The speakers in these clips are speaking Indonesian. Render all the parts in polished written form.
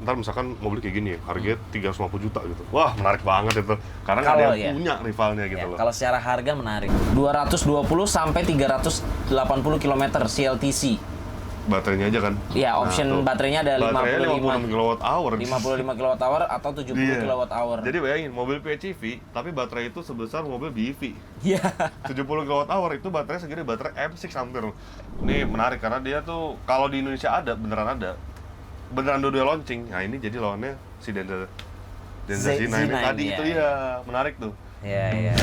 ntar misalkan mobil kayak gini ya, harganya 350 juta gitu. Wah, menarik banget itu. Karena nggak ada yang punya rivalnya gitu loh. Kalau secara harga menarik. 220 sampai 380 km CLTC. Baterainya aja kan? Iya, option baterainya ada 55 kWh. 55 kWh atau 70 kWh. Jadi bayangin, mobil PHEV, tapi baterai itu sebesar mobil BEV. Iya. 70 kWh itu baterai segede baterai M6 hampir. Ini menarik karena dia tuh kalau di Indonesia ada. Beneran dua launching. Nah, ini jadi lawannya si Denza Z9 ini tadi itu ya, menarik tuh. Iya.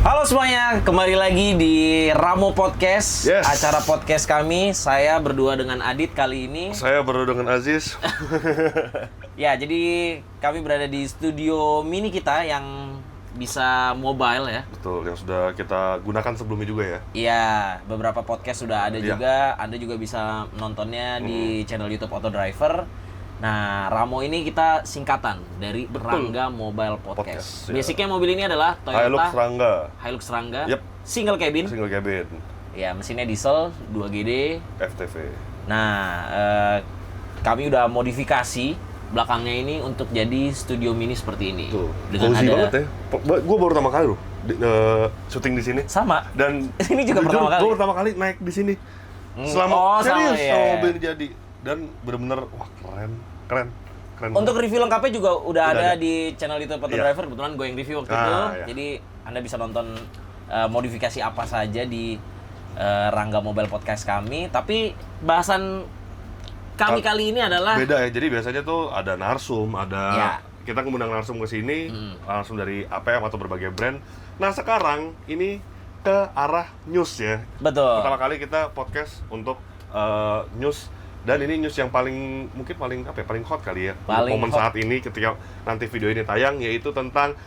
Halo semuanya, kembali lagi di Ramo Podcast. Yes. Acara podcast kami, saya berdua dengan Adit kali ini. Saya berdua dengan Aziz. Ya, jadi kami berada di studio mini kita yang bisa mobile ya. Betul, yang sudah kita gunakan sebelumnya juga ya. Iya, beberapa podcast sudah ada juga. Anda juga bisa menontonnya di channel YouTube Auto Driver. Nah, Ramo ini kita singkatan dari Rangga Mobile Podcast. Ya. Basicnya mobil ini adalah Toyota Hilux Rangga. Yep. Single cabin. Ya, mesinnya diesel 2GD FTV. Nah, kami udah modifikasi belakangnya ini untuk jadi studio mini seperti ini. Tuh, dengan cozy ada banget ya. Gue baru pertama kali loh syuting di sini. sama. Dan ini juga pertama kali. Gue pertama kali naik di sini. Selama serius sama mobil ini jadi. Dan bener-bener wah keren. Untuk review lengkapnya juga udah ada di channel YouTube Auto Driver. Kebetulan gue yang review waktu itu. Iya. Jadi Anda bisa nonton modifikasi apa saja di Rangga Mobile Podcast kami. Tapi bahasan kami kali ini adalah beda ya. Jadi biasanya tuh ada narsum, kita ngundang narsum ke sini, langsung dari APM atau berbagai brand. Nah, sekarang ini ke arah news ya. Betul. Pertama kali kita podcast untuk news. Dan ini news yang paling hot kali ya momen saat ini ketika nanti video ini tayang, yaitu tentang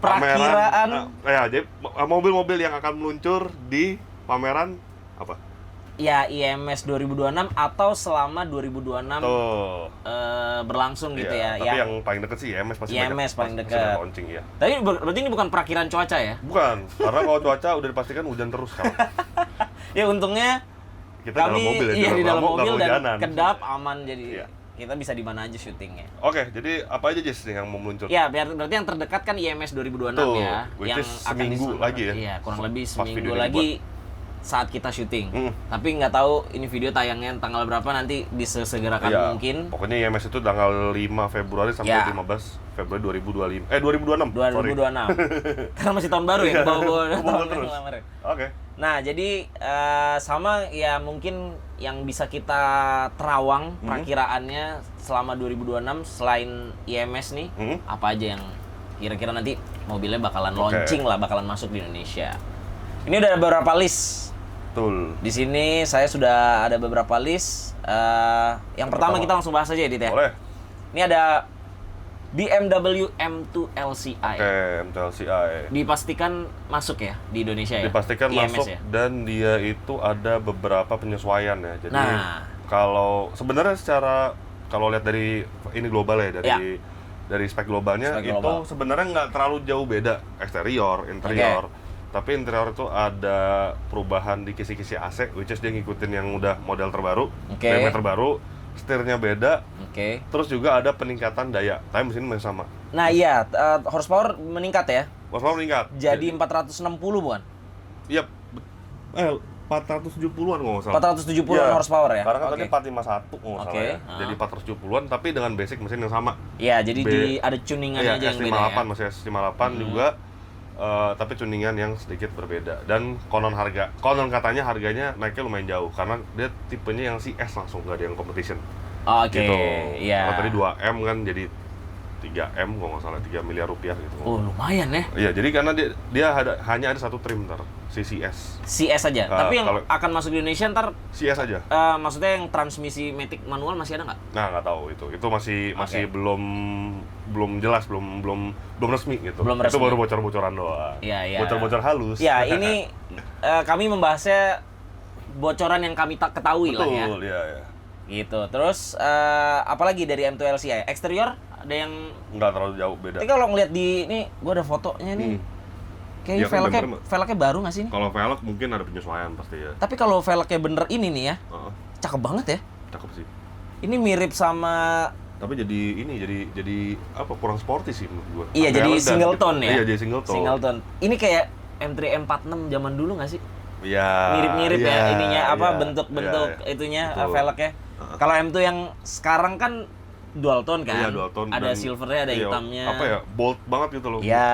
perakiraan jadi mobil-mobil yang akan meluncur di pameran apa? Ya, IMS 2026 atau selama 2026 berlangsung gitu ya. Tapi yang paling deket sih IMS pasti paling dekat. Launching ya. Tapi berarti ini bukan perakiran cuaca ya? Bukan, karena kalau cuaca udah dipastikan hujan terus kan. Ya untungnya kita kami dalam mobil di dalam mobil dan hujanan. Kedap aman, jadi kita bisa di mana aja syutingnya. Oke, jadi apa aja Jess yang mau meluncur? Ya, berarti yang terdekat kan IMS 2026 ya, yang seminggu lagi ya. Iya, kurang lebih seminggu lagi saat kita syuting. Tapi nggak tahu ini video tayangnya tanggal berapa, nanti disegerakan mungkin. Pokoknya IMS itu tanggal 5 Februari sampai 15 Februari 2026. Karena masih tahun baru ya, bawa terus. Oke. Nah, jadi sama ya, mungkin yang bisa kita terawang perakiraannya selama 2026 selain IMS nih, apa aja yang kira-kira nanti mobilnya bakalan launching lah, bakalan masuk di Indonesia. Ini udah ada beberapa list. Betul. Di sini saya sudah ada beberapa list. Yang pertama kita langsung bahas aja ya, Dit ya. Boleh. Ini ada BMW M2 LCI. M2 LCI. Dipastikan masuk ya di Indonesia ya? Dipastikan IMS masuk ya? Dan dia itu ada beberapa penyesuaian ya. Jadi kalau sebenarnya kalau lihat dari ini global ya, dari spek globalnya sebenarnya nggak terlalu jauh beda eksterior, interior. Tapi interior itu ada perubahan di kisi-kisi AC, which is dia ngikutin yang udah model terbaru, BMW terbaru. Setirnya beda, terus juga ada peningkatan daya, tapi mesin masih sama. Nah iya, horsepower meningkat ya? Horsepower meningkat. Jadi 460 bukan? Iya, 470-an nggak salah. 470-an horsepower ya? Karena kan tadi 451 nggak salah ya. Jadi 470-an, tapi dengan basic mesin yang sama. Iya, jadi ada tuningannya aja yang beda ya? Masih S58 juga. Tapi tuningan yang sedikit berbeda, dan konon katanya harganya naiknya lumayan jauh karena dia tipenya yang CS langsung, nggak ada yang competition. Gitu. Iya. Kalau tadi 2M kan jadi 3M, kalau nggak salah 3 miliar rupiah gitu. Oh, lumayan ya? Iya, jadi karena dia hanya ada satu trim ntar, CS. CS aja. Tapi yang akan masuk di Indonesia ntar CS aja. Maksudnya yang transmisi matic manual masih ada nggak? Nah, nggak tahu itu. Itu masih belum jelas, belum resmi gitu. Itu baru bocor-bocoran doang. Iya. Bocor-bocor halus. Ya, ini kami membahasnya bocoran yang kami tak ketahui lah ya. Betul, iya. Gitu. Terus apalagi dari M2 LCI? Eksterior ada yang nggak terlalu jauh beda. Tapi kalau ngeliat di ini, gua ada fotonya nih. Kayaknya Ya kan, velgnya baru nggak sih ini? Kalau velg mungkin ada penyesuaian pasti ya. Tapi kalau velgnya bener ini nih ya, cakep banget ya. Cakep sih. Ini mirip sama. Tapi jadi apa, kurang sporty sih menurut gua. Iya, jadi single tone ya. Iya, jadi single tone. Ini kayak M3 M46 zaman dulu nggak sih? Iya. Mirip-mirip ya ininya apa, iya, bentuk-bentuk iya. itunya Betul. velgnya. Kalau M2 yang sekarang kan dual tone kan? Iya, dual tone. Ada Dan, silvernya, ada hitamnya. Apa ya, bold banget gitu loh. Iya.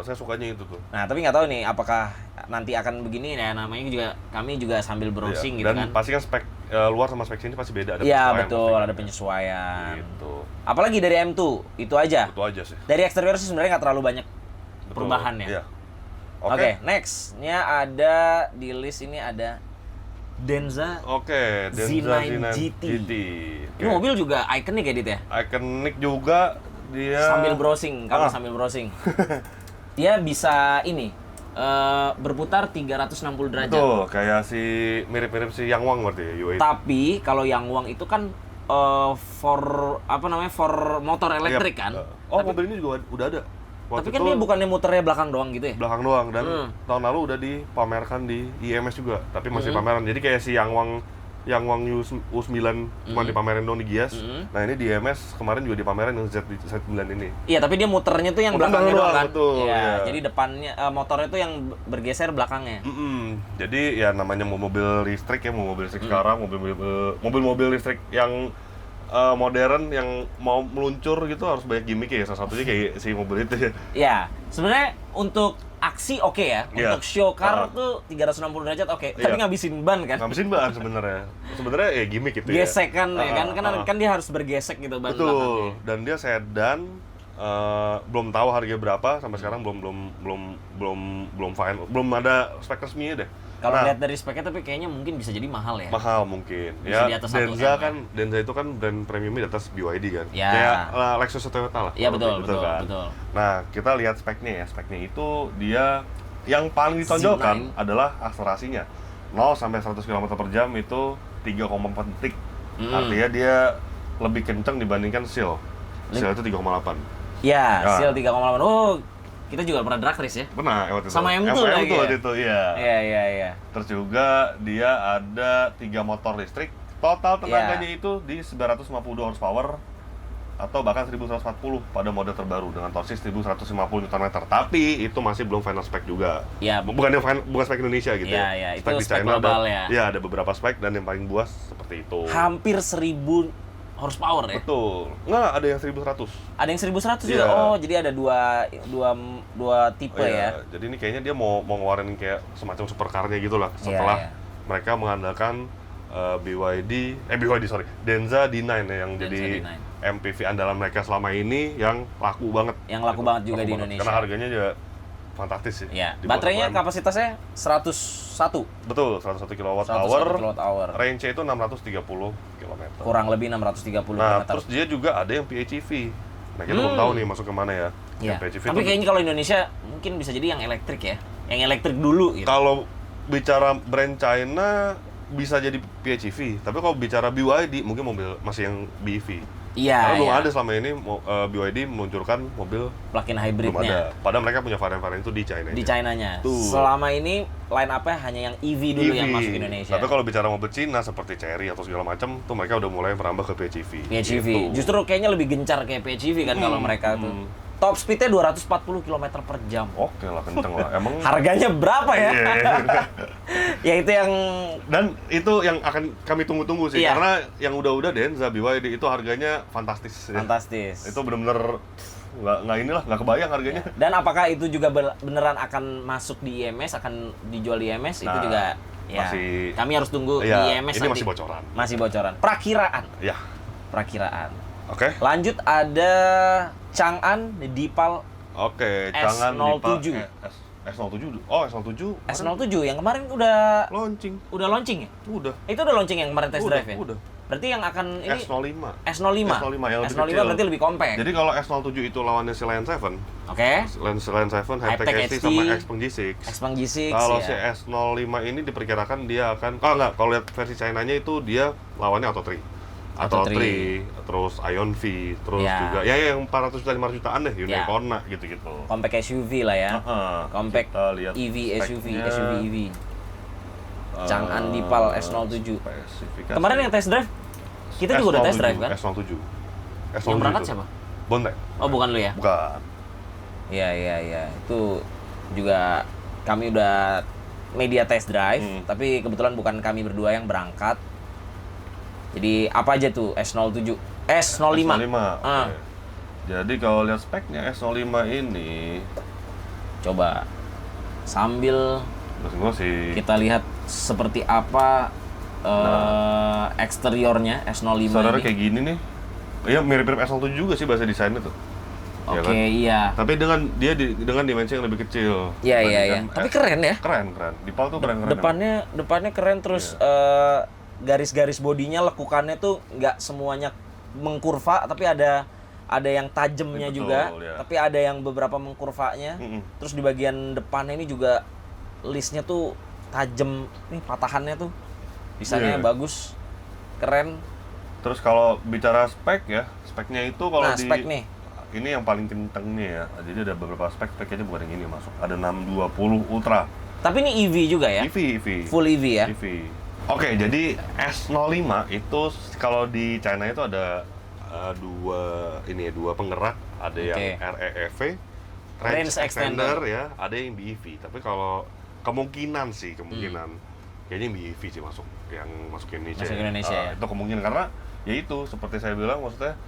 Saya sukanya itu tuh. Nah, tapi nggak tahu nih apakah nanti akan begini ya, namanya juga kami juga sambil browsing gitu Dan kan. pasti kan spek luar sama spek sini pasti beda, ada Iya, penyesuaian betul, pasti. ada penyesuaian. Gitu. Apalagi dari M2, itu aja. Itu aja sih. Dari eksterior sih sebenarnya nggak terlalu banyak Betul. perubahan ya. Iya. Oke, next-nya ada di list ini ada Denza. Oke, Denza Z9 GT. Ini Oke. mobil juga ikonik ya, Dit ya? Iconic juga dia. Sambil browsing, kamu sambil browsing. Dia bisa ini berputar 360 derajat. Betul, kayak si mirip-mirip si Yang Wang berarti ya, UAE. Tapi kalau Yang Wang itu kan for motor elektrik kan. Oh, mobil ini juga udah ada. Tapi kan dia bukannya muternya belakang doang gitu ya? Belakang doang, dan tahun lalu udah dipamerkan di IMS juga, tapi masih pameran. Jadi kayak si Yang Wang U9 cuma dipamerin doang di Gias. Nah, ini di IMS kemarin juga dipamerin yang Z9 ini. Iya, tapi dia muternya tuh yang belakangnya doang kan? Betul, iya. iya. Jadi depannya motornya tuh yang bergeser belakangnya. Jadi ya namanya mau mobil listrik ya, mau mobil listrik sekarang, mobil listrik yang modern yang mau meluncur gitu harus banyak gimmick ya. Salah satunya kayak si mobil itu ya. Iya, sebenarnya untuk aksi oke ya. Iya. Untuk show car tuh 360 derajat oke. Tapi Iya. ngabisin ban kan? Ngabisin ban sebenarnya. Sebenarnya ya gimmick itu ya. Gesek kan ya kan? Kan dia harus bergesek gitu ban belakangnya. Betul. Dan dia sedan, belum tahu harganya berapa sampai sekarang, belum final, belum ada spek resminya deh. Kalau lihat dari speknya tapi kayaknya mungkin bisa jadi mahal ya. Mahal mungkin. Bisa Ya, di atas 1M Denza ya. kan, Denza itu kan brand premiumnya di atas BYD kan. Ya. Kayak Lexus atau Toyota lah. Iya, betul, kan. betul. Nah, kita lihat speknya ya. Speknya itu dia yang paling ditonjolkan adalah akselerasinya. 0 sampai 100 km/jam itu 3,4 detik. Artinya dia lebih kencang dibandingkan Seal. Seal itu 3,8. Ya, Ya. Seal 3,8. Oh, kita juga pernah drag race ya. Benar, waktu itu. Sama M2 lagi ya? waktu itu, iya. Iya. Terus juga dia ada 3 motor listrik. Total tenaganya itu di 952 horsepower atau bahkan 1140 pada mode terbaru dengan torsi 1150 Nm. Tapi itu masih belum final spec juga. Ya, Bukan spek Indonesia gitu Iya, itu Spek di spek China global ada, ya. Iya, ada beberapa spek dan yang paling buas seperti itu. hampir 1000 horsepower ya. Betul. Nggak, ada yang 1100. Ada yang 1100 juga. Iya. Oh, jadi ada dua tipe ya. Jadi ini kayaknya dia mau ngeluarin kayak semacam supercar-nya gitu lah setelah Iya. mereka mengandalkan Denza D9 ya, yang Denza jadi D9. MPV andalan mereka selama ini yang laku banget. Yang laku banget juga di Indonesia. Karena harganya juga fantastis sih. Iya. Di bawah Baterainya 1 kapasitasnya 101. Betul, 101 kWh. 101 kWh. Range itu 630 km. Kurang lebih 630 Nah, km. terus dia juga ada yang PHEV. Nah, kita belum tahu nih masuk kemana ya. Iya. Yang PHEV Tapi itu- kayaknya kalau Indonesia mungkin bisa jadi yang elektrik ya. Yang elektrik dulu gitu. Kalau bicara brand China bisa jadi PHEV, tapi kalau bicara BYD mungkin mobil masih yang BEV. Iya. Karena belum iya. ada selama ini BYD meluncurkan mobil, Plug-in belum hybridnya. ada. Padahal mereka punya varian-varian itu di China. Di China-nya. Tuh. Selama ini line up-nya hanya yang EV dulu yang masuk Indonesia. Tapi kalau bicara mobil Cina seperti Chery atau segala macam, tuh mereka udah mulai merambah ke PHEV. PHEV. Gitu. Justru kayaknya lebih gencar kayak PHEV kan kalau mereka tuh. Top speed-nya 240 km per jam. Oke lah, kenceng lah. Emang Harganya berapa ya? Iya. Ya itu yang Dan itu yang akan kami tunggu-tunggu sih, Iya. karena yang udah-udah Denza BYD itu harganya fantastis. Ya. fantastis. Itu bener-bener nggak kebayang harganya. Dan apakah itu juga beneran akan masuk di IMS, akan dijual di IMS? Itu Nah, juga ya masih- kami harus tunggu Iya, di IMS ini nanti. masih bocoran. Masih bocoran. Perakiraan. Ya, oke. Lanjut ada Chang'an Deepal Oke, S07. jangan S07. Oh, S07. S07 yang kemarin udah Launching. ya? Udah. Itu udah launching yang kemarin test drive ya? Udah. Berarti yang akan ini S05. S05. S05 yang lebih S05 kecil. berarti lebih compact. Jadi kalau S07 itu lawannya si Lion 7, Oke. Lion 7, High-tech High-Tech HD, HD sama Xpeng G6. Xpeng G6 Kalau ya. si S05 ini diperkirakan dia akan, kalau lihat versi China-nya itu dia lawannya Auto 3. Atau 3, terus Ion V, terus juga ya yang 400 juta 500 jutaan deh, Hyundai Kona gitu-gitu. Compact SUV lah ya. Compact EV SUV EV. Chang'an Dipal S07. Kemarin yang test drive kita juga udah test drive kan? S07. Yang berangkat siapa? Bontek. Oh, bukan lu ya? Bukan. Iya. Itu juga kami udah media test drive, tapi kebetulan bukan kami berdua yang berangkat. Jadi apa aja tuh S07? S05. Okay. Jadi kalau lihat speknya S05 ini, coba sambil kita lihat seperti apa eksteriornya S05 saudara ini. Kayak gini nih. Iya, mirip-mirip S07 juga sih bahasa desainnya tuh. Oke, iya. Tapi dengan dimensi yang lebih kecil. Iya. Tapi keren ya. Keren. Dipal tuh keren. Depannya keren, terus garis-garis bodinya, lekukannya tuh nggak semuanya mengkurva, tapi ada yang tajamnya juga, tapi ada yang beberapa mengkurvanya. Terus di bagian depannya ini juga listnya tuh tajam, nih patahannya tuh desainnya bagus, keren. Terus kalau bicara speknya itu kalau spek nih. Ini yang paling kenceng nih ya. Jadi ada beberapa speknya bukan yang ini masuk. Ada 620 Ultra. Tapi ini EV juga ya? EV. Full EV ya? EV. Oke, jadi S05 itu kalau di China itu ada dua penggerak, ada yang REEV, range extender ya, ada yang BEV. Tapi kalau kemungkinan kayaknya yang BEV sih masuk ke Indonesia. Masuk Indonesia ya? Itu kemungkinan karena ya itu seperti saya bilang, maksudnya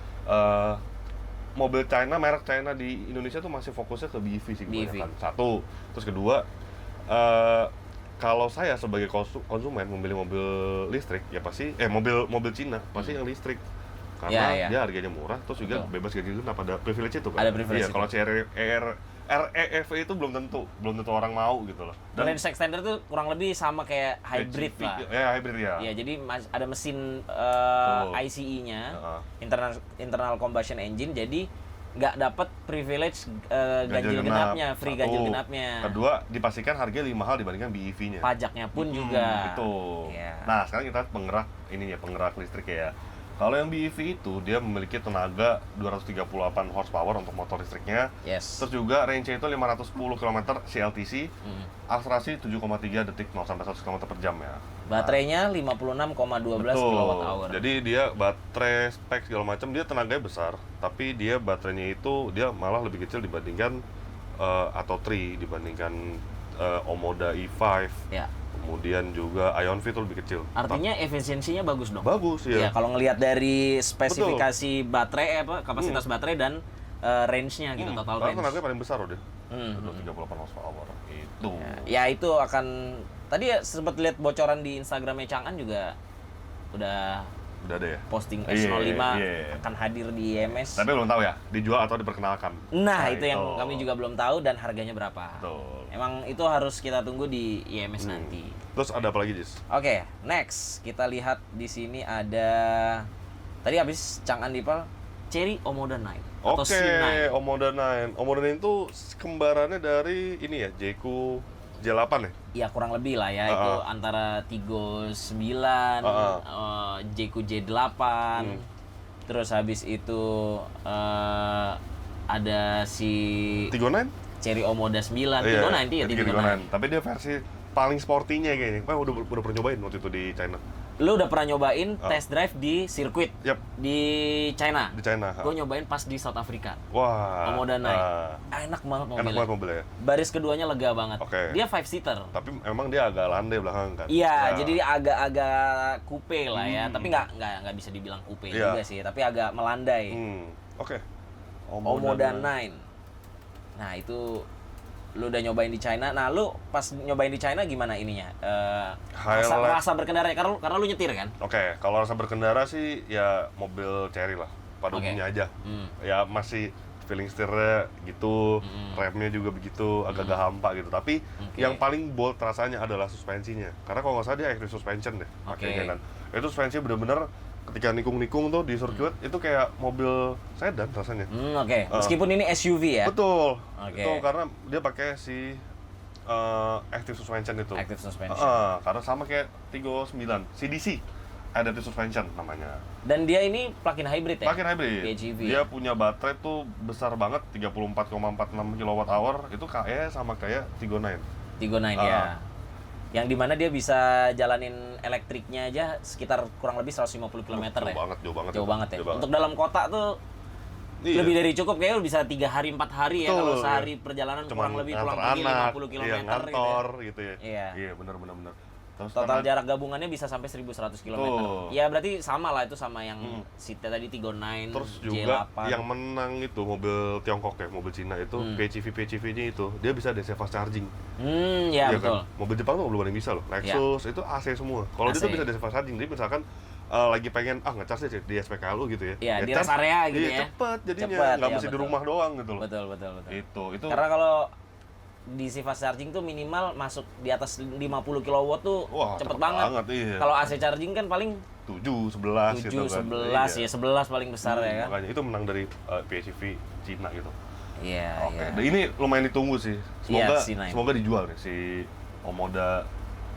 mobil China, merek China di Indonesia tuh masih fokusnya ke BEV sih kebanyakan. Satu, terus kedua, kalau saya sebagai konsumen memilih mobil listrik ya pasti mobil Cina pasti yang listrik karena dia harganya murah, terus juga bebas ganjil genap, ada privilege itu kan. Ada privilege. Iya, kalau REEV itu belum tentu orang mau gitu loh. Dan range extender tuh kurang lebih sama kayak hybrid lah. Ya, hybrid ya. Iya, jadi ada mesin ICE-nya, internal combustion engine, jadi nggak dapat privilege ganjil genapnya, free ganjil genapnya. Kedua, dipastikan harganya lebih mahal dibandingkan BEV-nya. Pajaknya pun juga. Betul. Nah, sekarang kita penggerak listrik ya. Kalau yang BEV itu dia memiliki tenaga 238 horsepower untuk motor listriknya. Yes. Terus juga range-nya itu 510 km CLTC. Akselerasi 7,3 detik 0 sampai 100 km per jam ya. Baterainya 56,12 kWh. Jadi dia baterai spek segala macam, dia tenaganya besar, tapi dia baterainya itu dia malah lebih kecil dibandingkan atau 3 dibandingkan Omoda E5. Ya. Kemudian juga Ion V itu lebih kecil. Artinya efisiensinya bagus dong? Bagus, ya. Ya, kalau ngelihat dari spesifikasi baterai, kapasitas baterai dan range-nya gitu, total range. Karena tenaganya paling besar udah. 38 horsepower. Itu. Ya, itu akan... Tadi sempat lihat bocoran di Instagramnya Chang'an juga udah ada ya? Posting S05 akan hadir di IMS. Tapi belum tahu ya, dijual atau diperkenalkan. Nah, itu yang kami juga belum tahu dan harganya berapa. Betul. Emang itu harus kita tunggu di IMS nanti. Terus ada apa lagi, Jis? Oke, next kita lihat di sini ada tadi habis Chang'an Dipal Chery Omoda 9 atau C9. Omoda 9. Omoda 9 itu kembarannya dari ini ya, Jeku J8 ya? Ya kurang lebih lah ya, itu antara Tigo 9, Jeku J8, terus habis itu ada si Tigo 9? Chery Omoda 9, Tigo 9 dia Tigo 9. Tapi dia versi paling sportinya kayaknya. Udah pernah nyobain waktu itu di China. Lu udah pernah nyobain test drive di sirkuit di China? Di China. Gue nyobain pas di South Africa. Wah. Omoda 9. Enak banget mobilnya. Enak banget mobilnya. Baris keduanya lega banget. Dia 5-seater. Tapi emang dia agak landai belakang kan? Iya, jadi agak coupe lah ya. Tapi nggak bisa dibilang coupe juga sih. Tapi agak melandai. Omoda 9. Nah itu lu udah nyobain di China. Nah lu pas nyobain di China gimana ininya? Rasa berkendara karena lu nyetir kan? Kalau rasa berkendara sih ya mobil Chery lah, pada umumnya aja. Ya masih feeling setirnya gitu, remnya juga begitu, agak-agak hampa gitu. Tapi yang paling bold rasanya adalah suspensinya. Karena kalau nggak salah dia active suspension deh, makanya kan. Itu suspensinya bener-bener ketika nikung-nikung tuh di sirkuit itu kayak mobil sedan rasanya. Meskipun ini SUV ya. Betul. Itu karena dia pakai si active suspension itu. Active suspension. Karena sama kayak Tigo 9 CDC. Adaptive Suspension namanya. Dan dia ini plug-in hybrid ya? Plug-in hybrid. PHEV. Dia punya baterai tuh besar banget, 34,46 kWh. Itu kayak sama kayak Tiggo 9. Tiggo 9 ya. Yang dimana dia bisa jalanin elektriknya aja sekitar kurang lebih 150 km ya? Jauh banget ya. Untuk dalam kota tuh lebih dari cukup, kayaknya bisa 3 hari 4 hari ya. Kalau sehari perjalanan kurang lebih pulang pergi 50 km ngantor gitu ya. Iya, benar. Terus total jarak gabungannya bisa sampai 1.100 km. Ya berarti sama lah itu sama yang Sita tadi Tiggo 9, terus juga J8. yang menang itu mobil Tiongkok ya, mobil Cina itu PHEV-nya itu dia bisa DC fast charging. Ya betul. Kan? Mobil Jepang tuh belum ada yang bisa loh. Lexus itu AC semua. Kalau dia tuh bisa DC fast charging. Jadi misalkan lagi pengen ngecas di SPKLU gitu ya. Iya, di rest area gitu ya. Cepet jadinya, nggak mesti di rumah doang gitu loh. Betul. Itu. Karena kalau DC fast charging tuh minimal masuk di atas 50 kW tuh cepet banget. Iya. Kalau AC charging kan paling 7, 11 gitu kan. 11 ya, 11 paling besar ya kan. Makanya itu menang dari PHEV Cina gitu. Iya. Dan ini lumayan ditunggu sih. Semoga dijual nih si Omoda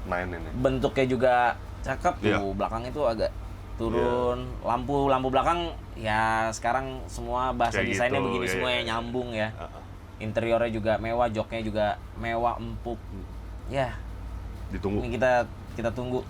9 ini. Bentuknya juga cakep tuh, belakang itu agak turun. Lampu belakang ya sekarang semua bahasa kayak desainnya gitu, begini semua ya, nyambung ya. Interiornya juga mewah, joknya juga mewah, empuk. Ya, ditunggu. ini kita tunggu.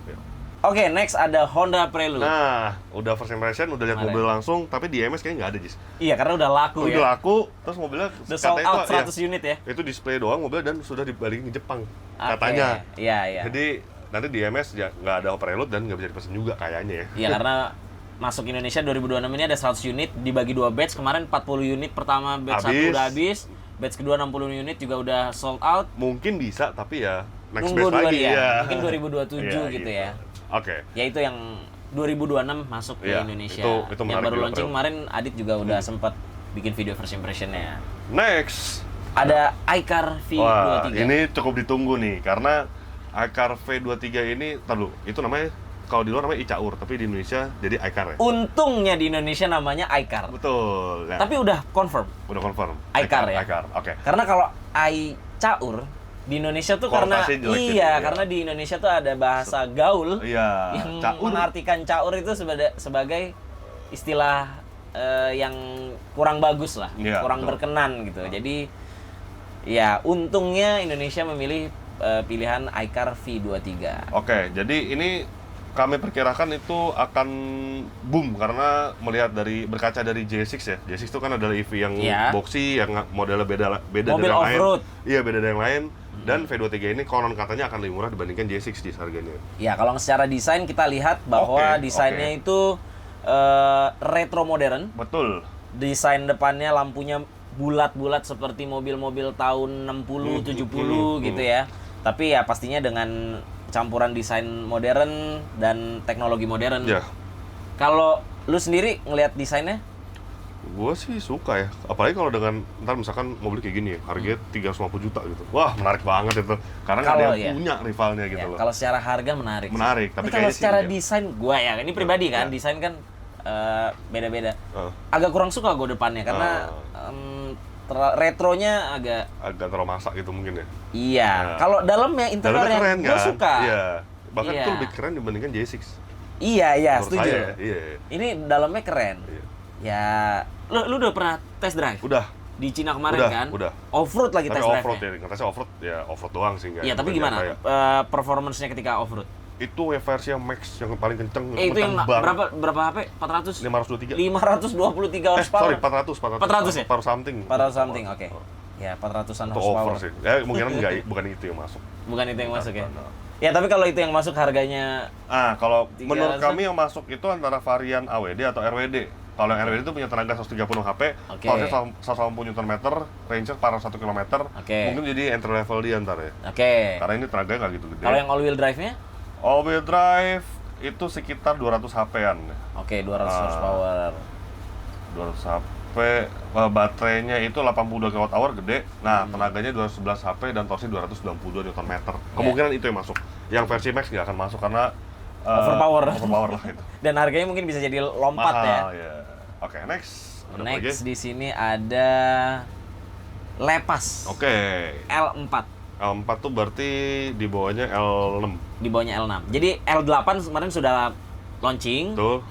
Oke, next ada Honda Prelude. Nah, udah first impression, udah lihat mobil langsung, tapi di IMS kayaknya nggak ada, Jis. Iya, karena udah laku ya. Udah laku, terus mobilnya udah sold out 100 unit ya. Itu display doang mobil dan sudah dibalikin ke Jepang, katanya. Iya. Jadi nanti di IMS ya nggak ada Prelude dan nggak bisa dipesan juga kayaknya ya. Iya, karena masuk Indonesia 2026 ini ada 100 unit, dibagi 2 batch. Kemarin 40 unit pertama batch 1 udah habis. Batch kedua 60 unit juga udah sold out. Mungkin bisa, tapi ya next nunggu batch lagi ya. Mungkin 2027 gitu ya. Oke. Ya itu yang 2026 masuk ke Indonesia. Itu yang baru launching kemarin Adit juga udah sempat bikin video first impression-nya. Next ada iCar V23. Wah, ini cukup ditunggu nih karena iCar V23 ini itu namanya kalau di luar namanya iCaur, tapi di Indonesia jadi iCar ya. Untungnya di Indonesia namanya iCar. Betul. Ya. Tapi udah confirm. iCar ya. iCar, oke. Karena kalau iCaur di Indonesia tuh karena karena di Indonesia tuh ada bahasa gaul yang mengartikan caur itu sebagai istilah yang kurang bagus lah, kurang berkenan gitu. Jadi ya untungnya Indonesia memilih pilihan iCar V23. Oke, jadi ini kami perkirakan itu akan boom karena berkaca dari J6 ya. J6 itu kan adalah EV yang boxy, yang modelnya beda mobil dari yang off-road. lain. Iya, beda dari yang lain. Dan V23 ini konon katanya akan lebih murah dibandingkan J6 di harganya. Ya, kalau secara desain kita lihat bahwa desainnya itu retro modern. Betul. Desain depannya lampunya bulat-bulat seperti mobil-mobil tahun 60, 70 gitu ya. Tapi ya pastinya dengan campuran desain modern dan teknologi modern. Ya. Kalau lu sendiri ngelihat desainnya? Gue sih suka ya, apalagi kalau dengan ntar misalkan mobil kayak gini ya, harganya 350 juta gitu. Wah, menarik banget itu. Karena nggak ada yang punya rivalnya gitu loh. Kalau secara harga menarik. Tapi kalau secara desain gue ini pribadi kan, desain kan beda-beda. Agak kurang suka gue depannya karena retronya agak terlalu masak gitu mungkin ya. Iya. Kalau dalamnya interiornya gue suka. Iya. Bahkan itu lebih keren dibandingkan J6. Iya, setuju. Saya, ini dalamnya keren. Iya. Ya, lu udah pernah test drive? Udah. Di Cina kemarin kan? Udah. Off-road lagi test drive. Off-road ya, ngetesnya off-road ya off-road doang sih enggak. Iya, tapi gimana performance-nya ketika off-road? Itu versi yang max yang paling kenceng. Itu yang berapa HP? 400? 523. 523 horsepower. Sorry, 400 ya? 400 something. 400 something, oke. Ya, 400-an Over horsepower. sih. Ya, mungkin bukan itu yang masuk. Bukan itu yang masuk ya. Ya, tapi kalau itu yang masuk harganya kalau menurut kami yang masuk itu antara varian AWD atau RWD. Kalau yang RWD itu punya tenaga 130 HP, torsinya 180 Nm, range-nya 401 km. Mungkin jadi entry level dia ntar ya. Karena ini tenaganya nggak gitu gede. Kalau yang all-wheel drive-nya? All-wheel drive itu sekitar 200 HP-an. 200 horsepower. 200 HP, baterainya itu 82 kWh gede. Nah, tenaganya 211 HP dan torsinya 292 Nm. Kemungkinan itu yang masuk. Yang versi Max nggak akan masuk karena overpower lah itu. Dan harganya mungkin bisa jadi lompat mahal, ya. Oke, next. Next di sini ada Lepas. L4. L4 tuh berarti di bawahnya L6. Di bawahnya L6. Jadi L8 kemarin sudah launching. Betul.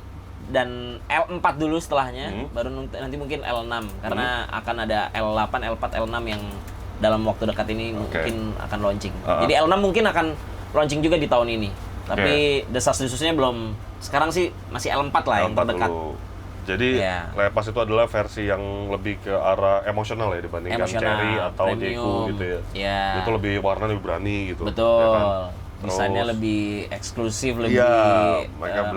Dan L4 dulu setelahnya, baru nanti mungkin L6 karena akan ada L8, L4, L6 yang dalam waktu dekat ini mungkin akan launching. Jadi L6 mungkin akan launching juga di tahun ini. Tapi desas-desusnya belum. Sekarang sih masih L4 lah yang terdekat. Dulu. Jadi Lepas itu adalah versi yang lebih ke arah emosional ya dibandingkan Cherry atau Jayco gitu ya. Itu lebih warna lebih berani gitu. Betul. Ya kan? Desainnya lebih eksklusif, lebih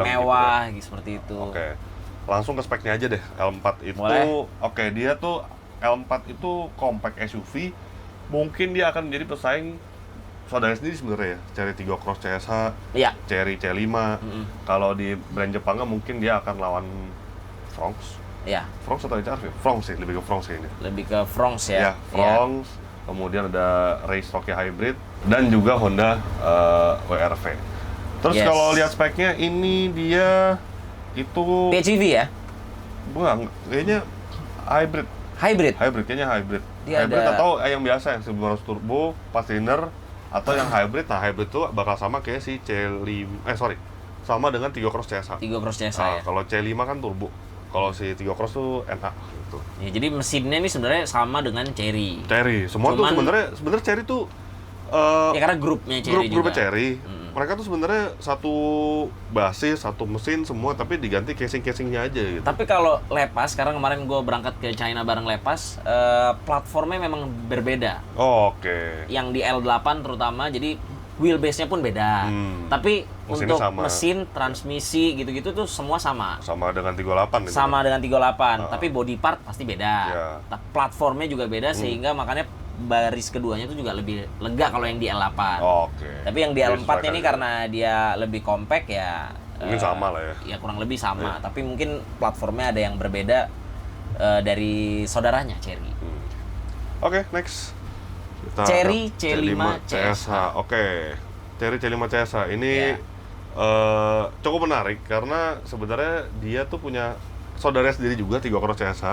mewah gitu, seperti itu. Oke. Langsung ke speknya aja deh. L4 itu dia tuh L4 itu compact SUV. Mungkin dia akan menjadi pesaing saudara sendiri sebenarnya ya. Cherry Tiggo Cross CSH, Cherry C5. Kalau di brand Jepangnya mungkin dia akan lawan Fronx. Iya. Fronx atau HRV? Fronx sih, lebih ke Fronx kayaknya. Lebih ke Fronx ya. Fronx. Kemudian ada Race Rookie Hybrid dan juga Honda WRV. Terus kalau lihat speknya ini dia itu PHEV ya? Bukan, kayaknya hybrid. Hybrid kayaknya hybrid. Hybrid atau yang biasa yang 1200 turbo, 4 cylinder atau yang hybrid. Nah, hybrid tuh bakal sama kayak si sama dengan Tiggo Cross CSH. Ya. Kalau C5 kan turbo. Kalau si Tiggo Cross tuh NA gitu. Ya, jadi mesinnya ini sebenarnya sama dengan Cherry. Semua tuh sebenarnya Cherry tuh ya karena grupnya Cherry juga. Cherry. Mereka tuh sebenarnya satu basis, satu mesin semua, tapi diganti casing-casingnya aja gitu. Tapi kalau Lepas, sekarang kemarin gue berangkat ke China bareng Lepas, platformnya memang berbeda. Oke. Yang di L8 terutama, jadi wheelbase-nya pun beda. Tapi mesinnya untuk mesin, transmisi gitu-gitu tuh semua sama. Sama dengan 38 gitu. Sama dengan 38, tapi body part pasti beda. Platformnya juga beda sehingga makanya baris keduanya itu juga lebih lega kalau yang di L8. Tapi yang di L4 ini karena dia lebih compact ya mungkin sama lah ya. Ya kurang lebih sama, tapi mungkin platformnya ada yang berbeda dari saudaranya Cherry. Next. Cherry C5 CSH. Cherry C5 CSH ini cukup menarik karena sebenarnya dia tuh punya saudara sendiri juga Tiggo Cross CSH.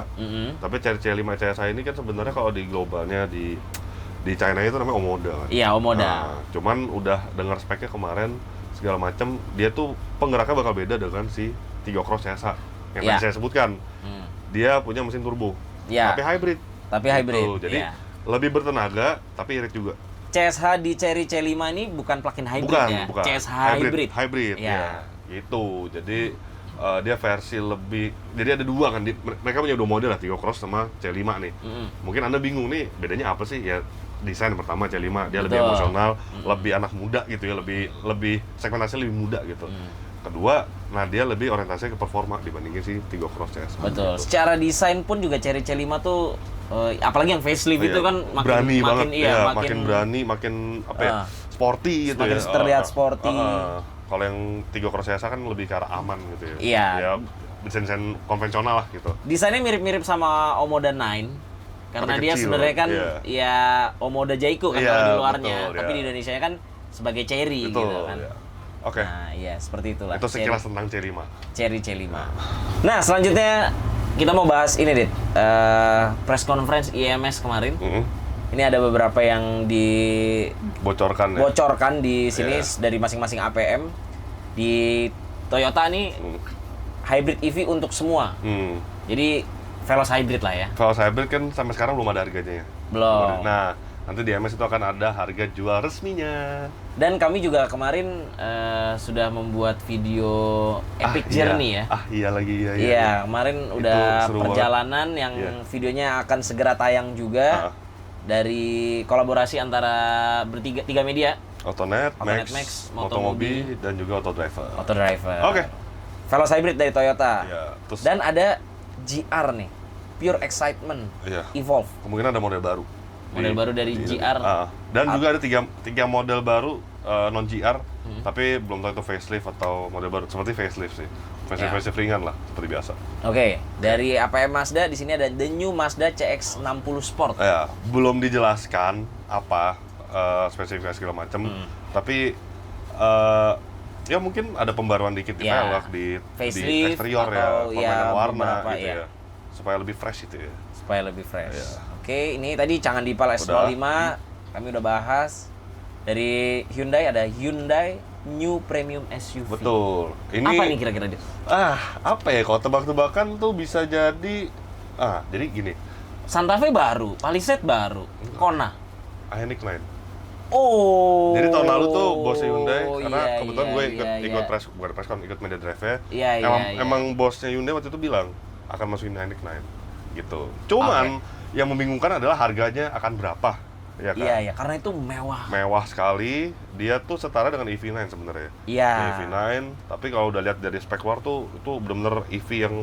Tapi Cherry C5 CSH ini kan sebenarnya kalau di globalnya di China itu namanya Omoda kan. Iya, Omoda. Cuman udah dengar speknya kemarin segala macam, dia tuh penggeraknya bakal beda dengan si Tiggo Cross CSH yang tadi saya sebutkan. Dia punya mesin turbo. Tapi hybrid. Gitu. Jadi lebih bertenaga tapi irit juga. CSH di Cherry C5 ini bukan plug-in hybrid ya? Bukan. CSH hybrid. Ya. Gitu. Jadi dia versi lebih, jadi ada dua kan, mereka punya dua model lah, Tiggo Cross sama C5 nih. Mungkin Anda bingung nih bedanya apa sih ya. Desain pertama C5 dia lebih emosional, lebih anak muda gitu ya, lebih segmentasinya lebih muda gitu. Kedua, nah dia lebih orientasinya ke performa dibandingin si Tiggo Cross CS. Betul. Gitu. Secara desain pun juga Cherry C5 tuh apalagi yang facelift itu kan makin berani, makin sporty gitu ya. Makin terlihat sporty. Kalau yang Tiggo Cross CSH kan lebih ke arah aman gitu ya. Iya. Ya, desain konvensional lah gitu. Desainnya mirip-mirip sama Omoda 9. Karena dia sebenarnya kan ya Omoda Jayco kan kalau di luarnya, tapi di Indonesia kan sebagai Cherry gitu kan. Nah, iya seperti itulah. Itu sekilas tentang C5. Cherry C5. Nah, selanjutnya kita mau bahas ini, Dit. Press conference IMS kemarin. Ini ada beberapa yang dibocorkan di sini dari masing-masing APM. Di Toyota nih hybrid EV untuk semua. Jadi Veloz hybrid lah ya. Veloz hybrid kan sampai sekarang belum ada harganya ya. Belum. Nah, nanti di IMS itu akan ada harga jual resminya. Dan kami juga kemarin sudah membuat video Epic Journey ya. Iya lagi. Iya, kemarin udah perjalanan banget. Yang videonya akan segera tayang juga. Dari kolaborasi antara tiga media, Autonet, Max, Motomobi, dan juga Autodriver. Veloz hybrid dari Toyota. Terus dan ada GR nih, Pure Excitement Evolve. Kemungkinan ada model baru. Baru dari GR. Dan juga ada tiga model baru non GR, tapi belum tahu itu facelift atau model baru. Seperti facelift sih. Facelift ringan lah, seperti biasa. Dari APM Mazda di sini ada the new Mazda CX-60 Sport. Belum dijelaskan apa spesifikasi segala macam, tapi ya mungkin ada pembaruan dikit di velg, di eksterior ya, permainan warna gitu ya, supaya lebih fresh itu ya. Ini tadi Changan Dipal S05 kami udah bahas. Dari Hyundai ada Hyundai new premium SUV. Betul. Ini apa nih kira-kira dia? Apa ya? Kalau tebak-tebakan tuh bisa jadi jadi gini. Santa Fe baru, Palisade baru, Kona. Ioniq 9. Oh. Jadi tahun lalu tuh bosnya Hyundai, karena iya, kebetulan gue ikut iya. press con, ikut media drive-nya. Iya. Emang bosnya Hyundai waktu itu bilang akan masukin Ioniq 9 gitu. Cuman yang membingungkan adalah harganya akan berapa, ya kan? Iya, karena itu mewah. Mewah sekali. Dia tuh setara dengan EV9 sebenarnya. Iya. EV9, tapi kalau udah lihat dari spek luar tuh itu benar-benar EV yang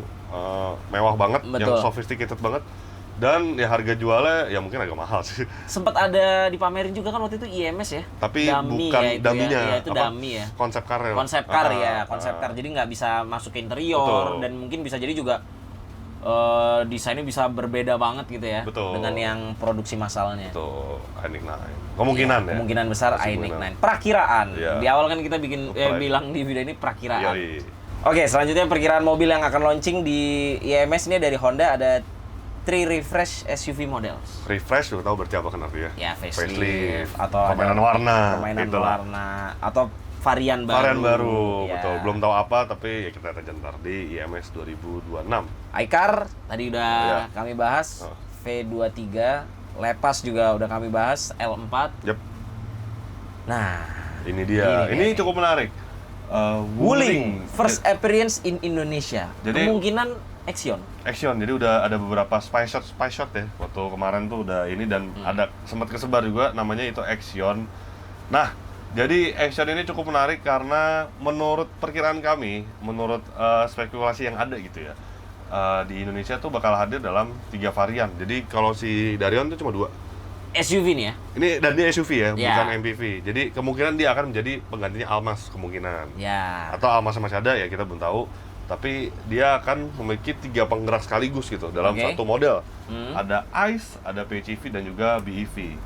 mewah banget, Betul. yang sophisticated banget. Dan ya harga jualnya ya mungkin agak mahal sih. Sempat ada dipamerin juga kan waktu itu IMS ya. Tapi dummy bukan ya itu dummy-nya. Ya, itu dummy ya. Konsep car ya. Konsep car konsep car. Jadi nggak bisa masuk ke interior. Betul. Dan mungkin bisa jadi juga desainnya bisa berbeda banget gitu ya. Betul. Dengan yang produksi massalnya. Betul, Ioniq 9. Kemungkinan ya. Kemungkinan besar Masih Ioniq kemungkinan. 9. Perakiraan. Iya. Di awal kan kita bilang di video ini perakiraan. Yoi. Oke, selanjutnya perkiraan mobil yang akan launching di IMS ini dari Honda ada 3 refresh SUV models. Refresh udah tahu berarti apa kan artinya? Ya, facelift atau permainan warna. permainan itulah. warna atau varian baru. Varian baru, Ya. betul. Belum tahu apa, tapi ya kita lihat aja ntar di IMS 2026. iCar tadi udah Ya. kami bahas, V23, Lepas juga udah kami bahas, L4. Yep, Nah, ini dia. Ini cukup menarik. Wuling, first appearance in Indonesia. Jadi- Kemungkinan Action. Action, jadi udah ada beberapa spy shot ya. Waktu kemarin tuh udah ini dan ada sempat kesebar juga namanya itu Action. Nah, jadi Action ini cukup menarik karena menurut perkiraan kami, menurut spekulasi yang ada gitu ya, di Indonesia tuh bakal hadir dalam 3 varian. Jadi kalau si Darion tuh cuma 2. SUV nih ya. Ini dan dia SUV ya, Ya. bukan MPV. Jadi kemungkinan dia akan menjadi penggantinya Almas kemungkinan. Ya. Atau Almasnya masih ada ya kita belum tahu. Tapi dia akan memiliki 3 penggerak sekaligus gitu dalam satu model. Ada ICE, ada PHEV dan juga BEV.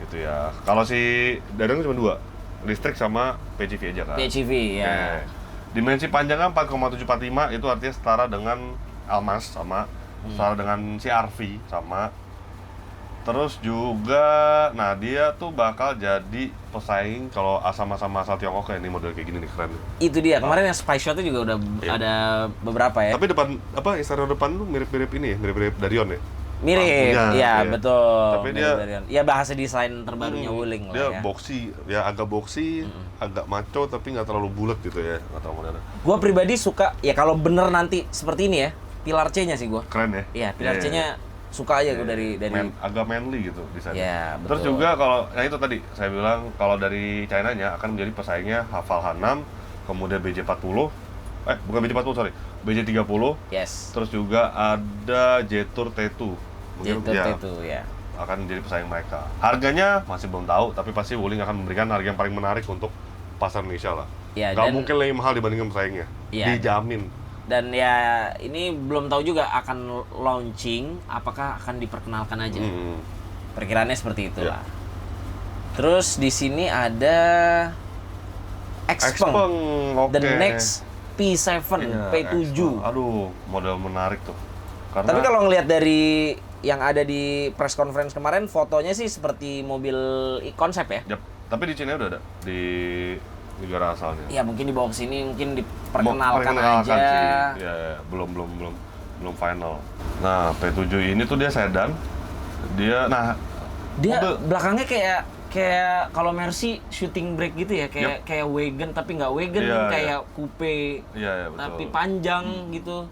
Gitu ya. Kalau si Darion cuma 2, listrik sama PHEV aja kan. PHEV ya. Oke. Dimensi panjangnya 4,745 itu artinya setara dengan Almas sama setara dengan CR-V sama. Terus juga, nah dia tuh bakal jadi pesaing kalau sama-sama asal Tiongkok kayak ini model kayak gini nih, keren. Itu dia. Kemarin yang spy shot itu juga udah ada beberapa ya. Tapi depan eksterior depan tuh mirip-mirip ini ya, mirip-mirip Darion ya. Mirip, Lampunya, iya betul. Tapi Mirip ya bahasa desain terbarunya Wuling lah dia ya. boxy, ya agak boxy, agak maco tapi nggak terlalu bulat gitu ya, nggak tahu modelnya. Gua pribadi suka ya kalau bener nanti seperti ini ya, pilar C-nya sih gua. Keren ya? Iya, pilar C-nya suka aja gua dari agak manly gitu desainnya. Ya, betul. Terus juga kalau itu tadi saya bilang kalau dari China-nya akan menjadi pesaingnya Haval H6, kemudian BJ40, bukan BJ40 sorry, BJ30. Yes. Terus juga ada Jetour T2. Mungkin Itu ya. akan menjadi pesaing mereka. Harganya masih belum tahu, tapi pasti Wuling akan memberikan harga yang paling menarik untuk pasar Indonesia lah. Ya, Gak mungkin lebih mahal dibandingkan pesaingnya. Ya. Dijamin. Dan ya ini belum tahu juga akan launching, apakah akan diperkenalkan aja. Perkiraannya seperti itulah. Terus di sini ada Xpeng, oke. the next P7, P7. Xpeng. Aduh, model menarik tuh. Karena Tapi kalau ngelihat dari yang ada di press conference kemarin, fotonya sih seperti mobil konsep ya. Yap. Tapi di Cina udah ada di negara asalnya. Ya mungkin dibawa ke sini, mungkin diperkenalkan aja. Sih. Ya, belum final. Nah, P7 ini tuh dia sedan. Dia Belakangnya kayak kalau Mercy shooting brake gitu ya, kayak wagon tapi nggak wagon, kayak coupe. Iya, betul. Tapi panjang gitu.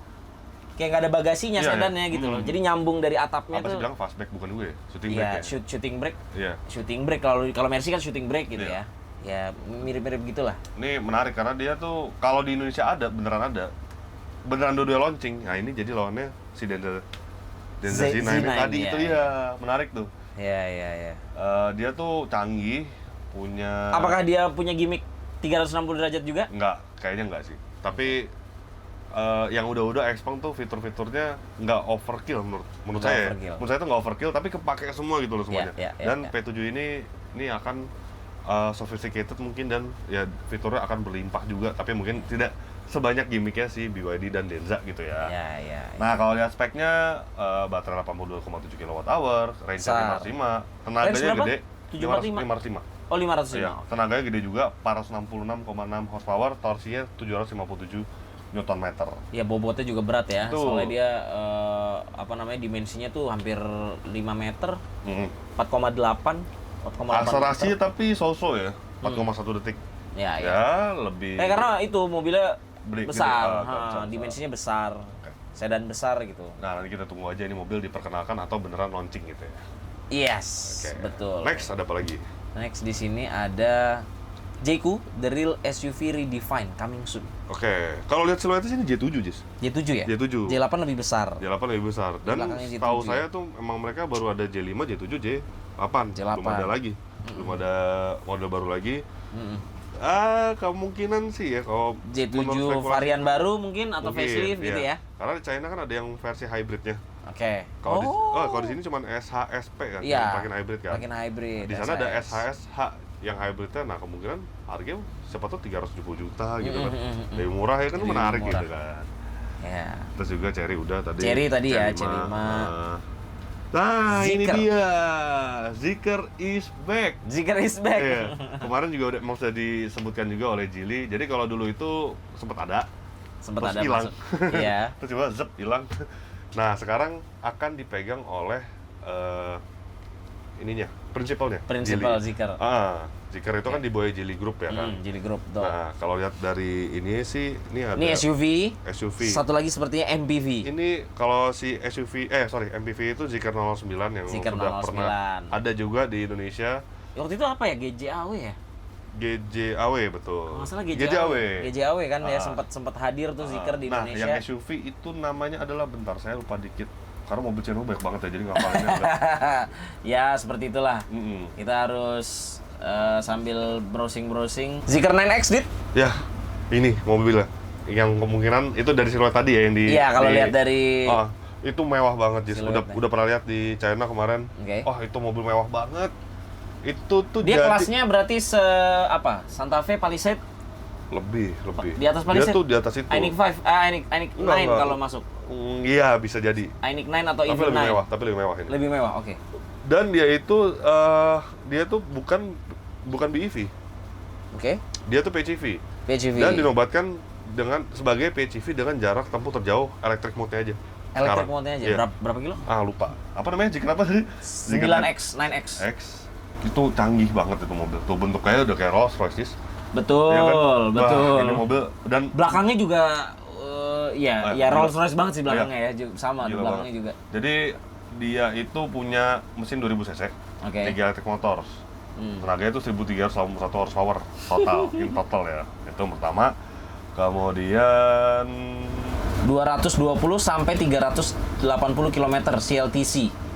Kayak nggak ada bagasinya sedannya gitu loh. Jadi nyambung dari atapnya apa tuh. sih bilang fastback bukan gue? Shooting brake ya? Shooting brake. Iya. Shooting brake kalau Mercy kan shooting brake gitu ya. Ya mirip-mirip gitulah. Ini menarik karena dia tuh kalau di Indonesia beneran dua launching. Nah ini jadi lawannya si Denza Z9 tadi itu ya menarik tuh. Iya. Dia tuh canggih, punya. Apakah dia punya gimmick 360 derajat juga? Enggak, kayaknya enggak sih. Tapi yang udah Xpeng tuh fitur-fiturnya nggak overkill menurut saya. Menurut saya tuh nggak overkill, tapi kepake semua gitu loh semuanya. Dan P7 ini akan sophisticated mungkin dan ya fiturnya akan berlimpah juga, tapi mungkin tidak sebanyak gimmicknya si BYD dan Denza gitu ya. Iya. Nah kalau lihat speknya baterai 82,7 kWh, range 505, tenaganya gede, 545. Oh, 505. Iya, tenaganya gede juga, 466,6 horsepower, torsinya 757 Nm. Ya, bobotnya juga berat ya. Betul. Soalnya dia dimensinya tuh hampir 5 meter. 4,8. Akselerasinya tapi so-so ya, 4,1 detik. Ya, lebih. Karena itu mobilnya besar, besar. dimensinya besar. Sedan besar gitu. Nah, nanti kita tunggu aja ini mobil diperkenalkan atau beneran launching gitu ya. Yes, betul. Next ada apa lagi? Next di sini ada JQ, The Real SUV Redefined, coming soon. Oke, kalau lihat siluetnya sini J7, Jis. J7 ya? J7. J8 lebih besar. J8 lebih besar. Dan tahu saya tuh emang mereka baru ada J5, J7, J8. Belum ada lagi. Belum ada model baru lagi. Kemungkinan sih ya kalau J7 varian baru mungkin atau facelift gitu ya. Karena di China kan ada yang versi hybridnya. Oke. Kalau di sini cuma SHSP kan, yang plug-in hybrid kan. Plug-in hybrid. Di sana ada SHSH yang hybridnya, nah kemungkinan harganya siapa tuh 370 juta gitu kan. Lebih murah ya kan, menarik gitu kan. Ya. Terus juga Cherry udah tadi. Cherry tadi ya, C5. Nah, ini dia. Zeekr is back. Zeekr is back. Iya. Kemarin juga udah sudah disebutkan juga oleh Geely. Jadi kalau dulu itu sempat ada terus hilang. Iya. Terus coba zep hilang. Nah, sekarang akan dipegang oleh prinsipalnya. Prinsipal Zeekr. Zeekr itu kan dibawahi Geely Group ya kan. Geely Group tuh. Nah, kalau lihat dari ini sih, ini ada SUV. Satu lagi sepertinya MPV. Ini kalau si MPV itu Zeekr 09 yang Zeekr sudah 09. pernah ada juga di Indonesia. Waktu itu apa ya, GJAW ya? GJAW betul. Masalah GJAW kan ya, sempat hadir tuh Zeekr di Indonesia. Nah, yang SUV itu namanya adalah, bentar saya lupa dikit. Karena mobil channel banyak banget ya, jadi ngapalinnya ya, seperti itulah. Kita harus sambil browsing. Zeekr 9X, Dit? Ya, ini mobilnya. Yang kemungkinan itu dari siluet tadi ya yang di. Iya, kalau lihat dari itu mewah banget, Jis. Udah pernah lihat di China kemarin. Itu mobil mewah banget. Itu tuh dia kelasnya berarti Santa Fe Palisade? Lebih. Di atas Palisade? Dia tuh di atas itu. Ioniq 5, Ioniq 9 kalau masuk. Iya, bisa jadi. Ioniq 9 atau EV9. Tapi lebih mewah ini. Lebih mewah, oke. Dan dia tuh bukan BEV. Oke. Dia tuh PHEV. Dan dinobatkan sebagai PHEV dengan jarak tempuh terjauh electric mode-nya aja. Electric mode-nya aja. Iya. Berapa kilo? Lupa. Apa namanya? Kenapa tadi? 9X. Itu canggih banget itu mobil. Tuh bentuknya udah kayak Rolls Royce. Betul, ya kan? betul. Wah, ini mobil dan belakangnya juga Rolls Royce banget sih belakangnya ya. Sama di belakangnya juga. Jadi dia itu punya mesin 2000 cc. 3 electric motors. Tenaganya itu 1381 horsepower total, in total ya. Itu pertama. Kemudian 220 sampai 380 km CLTC.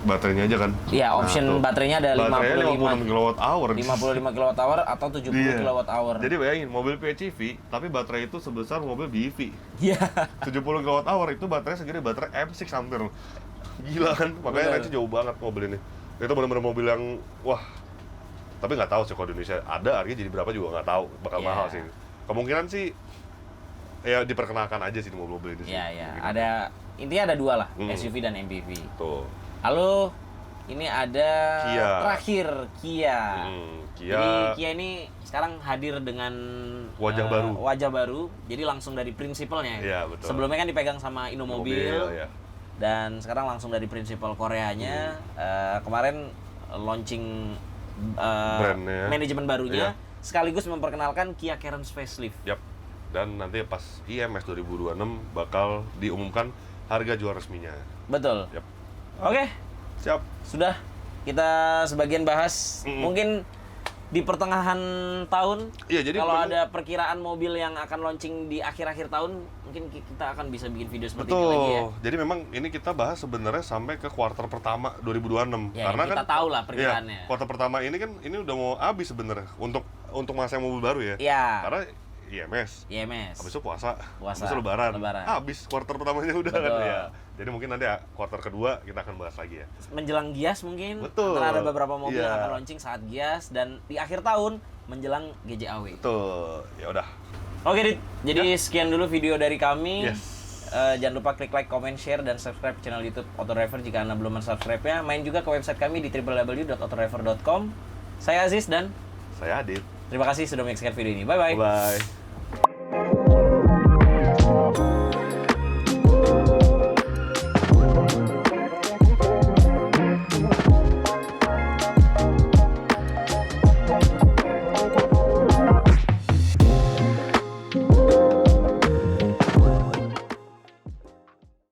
Baterainya aja kan? Iya, option baterainya ada 55 kWh. 55 kWh atau 70 kWh. Jadi bayangin, mobil PHEV, tapi baterai itu sebesar mobil BEV. Iya. 70 kWh itu baterai segede baterai M6 hampir. Gila kan? Makanya range jauh banget mobil ini. Itu benar-benar mobil yang, wah. Tapi nggak tahu sih kalau di Indonesia ada, harganya jadi berapa juga nggak tahu. Bakal mahal sih. Kemungkinan sih, ya diperkenalkan aja sih di mobil-mobil ini sih. Iya. Intinya ada dua lah, SUV dan MPV. Tuh. Lalu ini ada Kia. Terakhir Kia. Kia. Jadi Kia ini sekarang hadir dengan wajah baru. Jadi langsung dari prinsipalnya. Iya, betul. Sebelumnya kan dipegang sama Innomobil. Ya. Dan sekarang langsung dari prinsipal Koreanya. Kemarin launching manajemen barunya, sekaligus memperkenalkan Kia Carens facelift. Yap. Dan nanti pas IMS 2026 bakal diumumkan harga jual resminya. Betul. Yap. Oke. Siap. Sudah kita sebagian bahas. Mungkin di pertengahan tahun, jadi kalau ada perkiraan mobil yang akan launching di akhir-akhir tahun, mungkin kita akan bisa bikin video seperti ini lagi ya. Jadi memang ini kita bahas sebenarnya sampai ke kuartal pertama 2026. Ya, karena kita tahu lah perkiraannya. Kuartal pertama ini kan udah mau habis sebenarnya untuk masa mobil baru ya. Iya. Karena IMS. Habis itu puasa. Habis itu lebaran. Habis kuartal pertamanya udah kan ya. Jadi mungkin nanti kuartal kedua kita akan bahas lagi ya. Menjelang Gias mungkin. Betul. Karena ada beberapa mobil yang akan launching saat Gias dan di akhir tahun menjelang GJAW. Betul. Ya udah. Oke, Dit. Jadi sekian dulu video dari kami. Yes. Jangan lupa klik like, comment, share, dan subscribe channel YouTube Autodriver jika Anda belum subscribe-nya. Main juga ke website kami di www.autodriver.com. Saya Aziz dan Saya Adit. Terima kasih sudah menyaksikan video ini. Bye-bye. Bye.